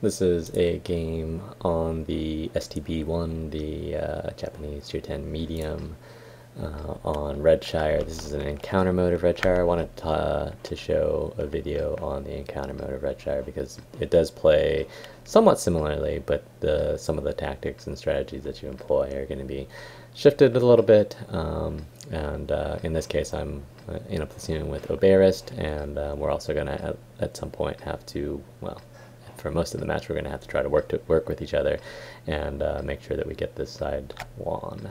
This is a game on the STB-1, the Japanese Tier 10 medium on Redshire. This is an encounter mode of Redshire. I wanted to show a video on the encounter mode of Redshire because it does play somewhat similarly, but some of the tactics and strategies that you employ are going to be shifted a little bit. In this case, I'm in a platoon with Oberist, and we're also going to at some point have to, well, for most of the match, we're going to have to try to work with each other and make sure that we get this side won.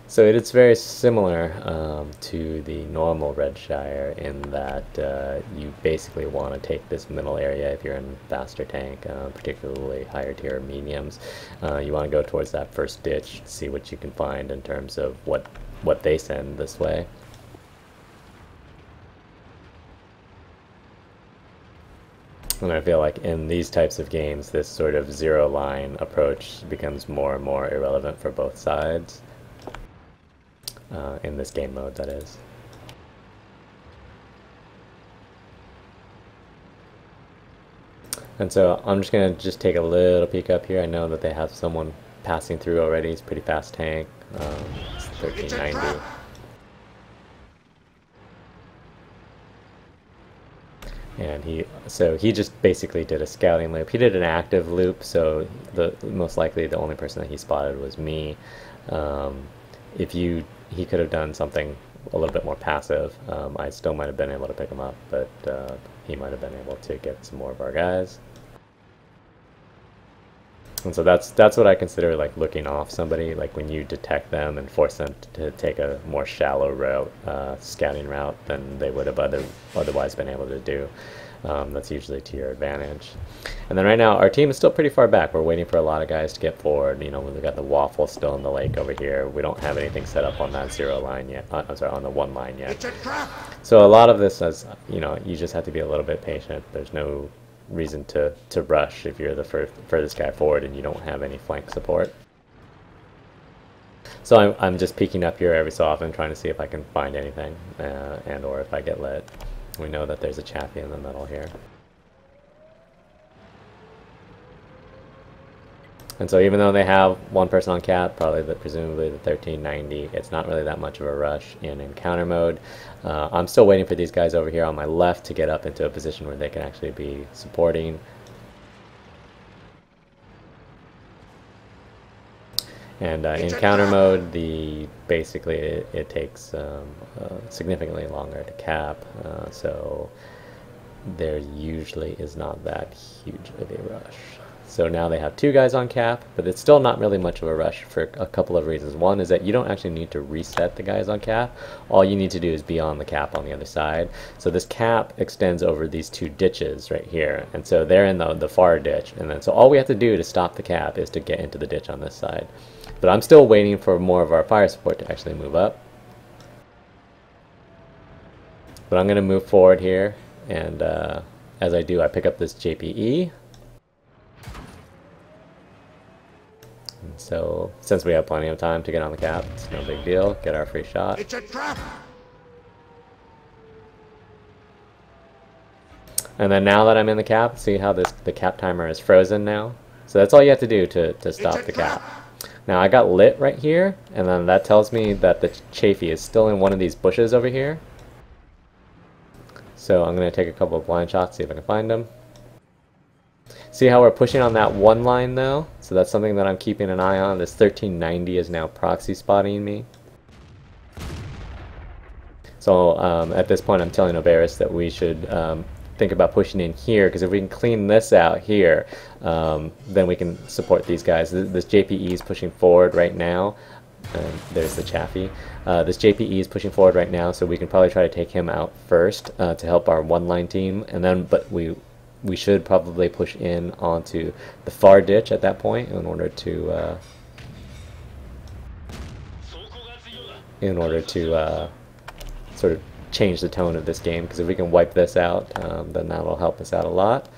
So it's very similar to the normal Redshire in that you basically want to take this middle area if you're in faster tank, particularly higher tier mediums. You want to go towards that first ditch, see what you can find in terms of what they send this way. And I feel like in these types of games, this sort of zero-line approach becomes more and more irrelevant for both sides. In this game mode, that is. And so I'm just going to take a little peek up here. I know that they have someone passing through already. It's a pretty fast tank. It's 1390. And he just basically did a scouting loop. He did an active loop, so most likely the only person that he spotted was me. He could have done something a little bit more passive. I still might have been able to pick him up, but he might have been able to get some more of our guys. And so that's what I consider like looking off somebody, like when you detect them and force them to take a more shallow route, scouting route, than they would have otherwise been able to do. That's usually to your advantage. And then right now our team is still pretty far back. We're waiting for a lot of guys to get forward. You know, we've got the waffle still in the lake over here. We don't have anything set up on that zero line yet. I'm sorry, on the one line yet. So a lot of this is, you know, you just have to be a little bit patient. There's no reason to rush if you're the furthest guy forward and you don't have any flank support. So I'm just peeking up here every so often, trying to see if I can find anything, and or if I get lit. We know that there's a chaffee in the middle here. And so even though they have one person on cap, presumably the 1390, it's not really that much of a rush in encounter mode. I'm still waiting for these guys over here on my left to get up into a position where they can actually be supporting. And in counter mode, basically it takes significantly longer to cap, so there usually is not that huge of a rush. So now they have two guys on cap, but it's still not really much of a rush for a couple of reasons. One is that you don't actually need to reset the guys on cap. All you need to do is be on the cap on the other side. So this cap extends over these two ditches right here, and so they're in the far ditch. And then so all we have to do to stop the cap is to get into the ditch on this side. But I'm still waiting for more of our fire support to actually move up. But I'm going to move forward here, and as I do, I pick up this JPE. And so, since we have plenty of time to get on the cap, it's no big deal. Get our free shot. It's a trap. And then now that I'm in the cap, see how the cap timer is frozen now? So that's all you have to do to stop the cap. Now I got lit right here, and then that tells me that the chaffee is still in one of these bushes over here. So I'm going to take a couple of blind shots, see if I can find them. See how we're pushing on that one line though? So that's something that I'm keeping an eye on. This 1390 is now proxy spotting me. So at this point I'm telling Oberist that we should think about pushing in here, because if we can clean this out here, then we can support these guys. This JPE is pushing forward right now. There's the chaffee. This JPE is pushing forward right now, so we can probably try to take him out first to help our one-line team, and then we should probably push in onto the far ditch at that point in order to sort of change the tone of this game, because if we can wipe this out, then that'll help us out a lot.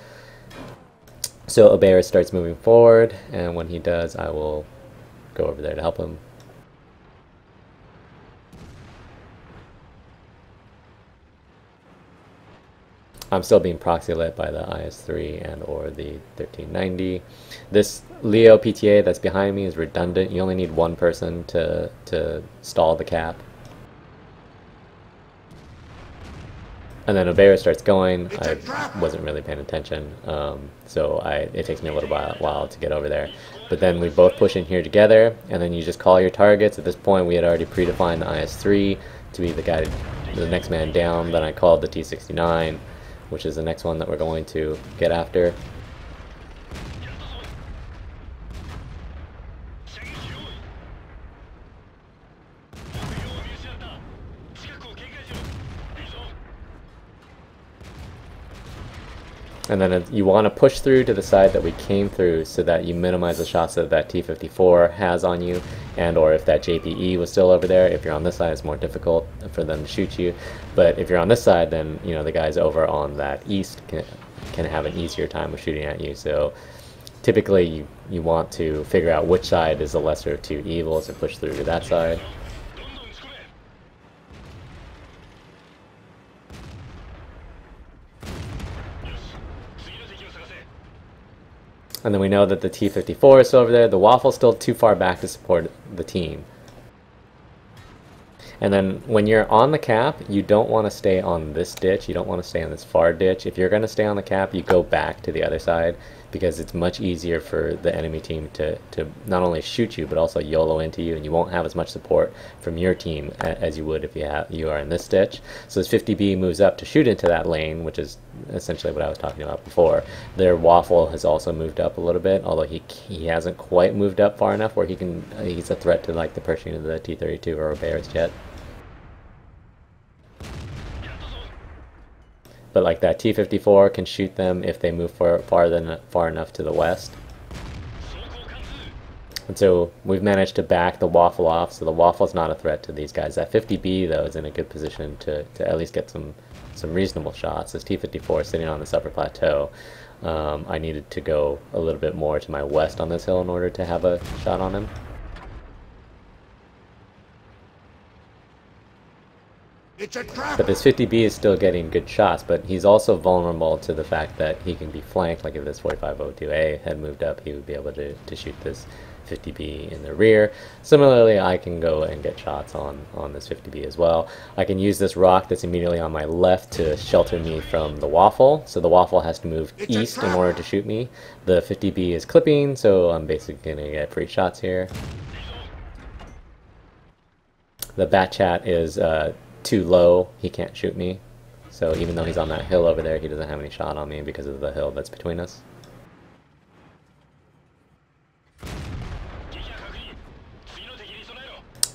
So Oberist starts moving forward, and when he does, I will go over there to help him. I'm still being proxy lit by the IS-3 and or the 1390. This Leo PTA that's behind me is redundant. You only need one person to stall the cap. And then Obeira starts going. I wasn't really paying attention, so it takes me a little while to get over there. But then we both push in here together, and then you just call your targets. At this point, we had already predefined the IS-3 to be the next man down. Then I called the T-69, which is the next one that we're going to get after. And then you want to push through to the side that we came through so that you minimize the shots that that T-54 has on you, and or if that JPE was still over there. If you're on this side, it's more difficult for them to shoot you. But if you're on this side, then the guys over on that east can have an easier time of shooting at you. So typically you want to figure out which side is the lesser of two evils and push through to that side. And then we know that the T-54 is still over there. The Waffle's still too far back to support the team. And then when you're on the cap, you don't want to stay on this ditch. You don't want to stay on this far ditch. If you're going to stay on the cap, you go back to the other side, because it's much easier for the enemy team to not only shoot you, but also YOLO into you, and you won't have as much support from your team as you would if you are in this ditch. So as 50B moves up to shoot into that lane, which is essentially what I was talking about before, their Waffle has also moved up a little bit, although he hasn't quite moved up far enough where he's a threat to like the Pershing of the T-32 or Obeira's jet. But like that T-54 can shoot them if they move far enough to the west. And so we've managed to back the Waffle off, so the Waffle's not a threat to these guys. That 50B though is in a good position to at least get some reasonable shots. This T-54 is sitting on this upper plateau. I needed to go a little bit more to my west on this hill in order to have a shot on him. But this 50B is still getting good shots, but he's also vulnerable to the fact that he can be flanked. Like if this 4502A had moved up, he would be able to shoot this 50B in the rear. Similarly, I can go and get shots on this 50B as well. I can use this rock that's immediately on my left to shelter me from the Waffle, so the Waffle has to move east in order to shoot me. The 50B is clipping, so I'm basically going to get free shots here. The Bat Chat is too low, he can't shoot me, so even though he's on that hill over there, he doesn't have any shot on me because of the hill that's between us.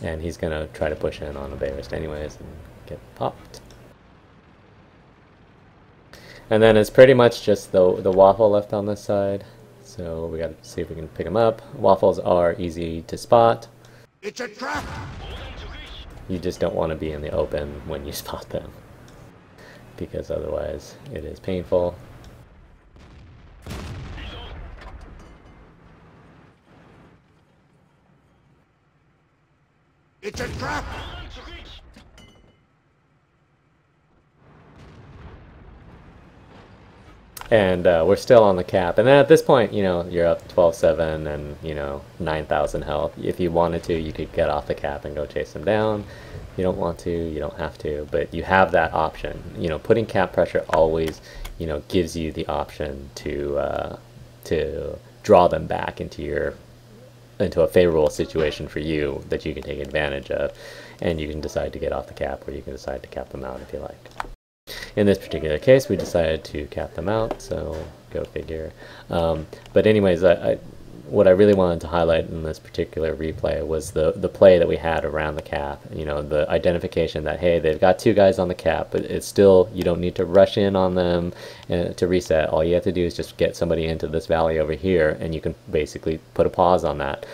And he's gonna try to push in on a Obeirist anyways and get popped. And then it's pretty much just the Waffle left on this side, so we gotta see if we can pick him up. Waffles are easy to spot. It's a trap! You just don't want to be in the open when you spot them, because otherwise it is painful. It's a trap! And we're still on the cap. And then at this point, you're up 12-7 and, 9,000 health. If you wanted to, you could get off the cap and go chase them down. You don't want to, you don't have to, but you have that option. Putting cap pressure always, gives you the option to draw them back into a favorable situation for you that you can take advantage of. And you can decide to get off the cap, or you can decide to cap them out if you like. In this particular case, we decided to cap them out, so go figure. But anyways, what I really wanted to highlight in this particular replay was the play that we had around the cap. The identification that, hey, they've got two guys on the cap, but it's still, you don't need to rush in on them to reset. All you have to do is just get somebody into this valley over here, and you can basically put a pause on that,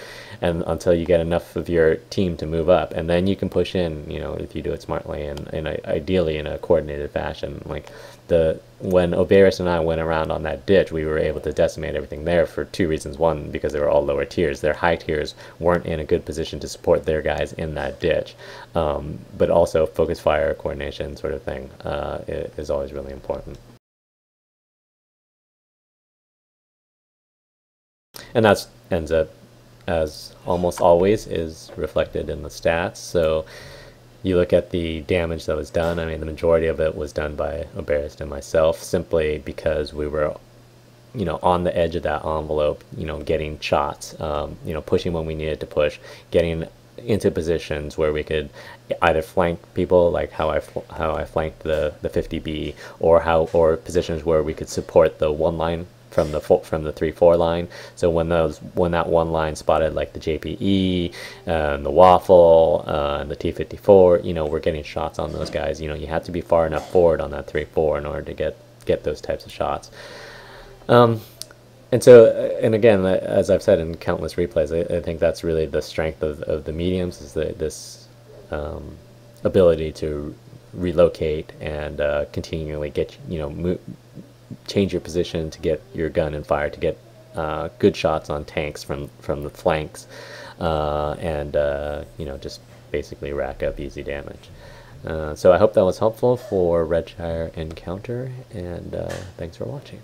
and until you get enough of your team to move up, and then you can push in, if you do it smartly and ideally in a coordinated fashion. Like when Obeirist and I went around on that ditch, we were able to decimate everything there for two reasons. One, because they were all lower tiers. Their high tiers weren't in a good position to support their guys in that ditch. But also focus fire, coordination sort of thing is always really important. and that's ends up, as almost always, is reflected in the stats. So you look at the damage that was done. I mean, the majority of it was done by Oberist and myself, simply because we were, on the edge of that envelope, getting shots, pushing when we needed to push, getting into positions where we could either flank people, like how I flanked the 50B, or positions where we could support the one line from the 3-4 line. So when that one line spotted like the JPE, the Waffle, and the T-54, we're getting shots on those guys. You have to be far enough forward on that 3-4 in order to get those types of shots. And so, and again, as I've said in countless replays, I think that's really the strength of the mediums, is this ability to relocate and continually get, change your position to get your gun and fire, to get good shots on tanks from the flanks, and just basically rack up easy damage. So I hope that was helpful for Redshire Encounter, and thanks for watching.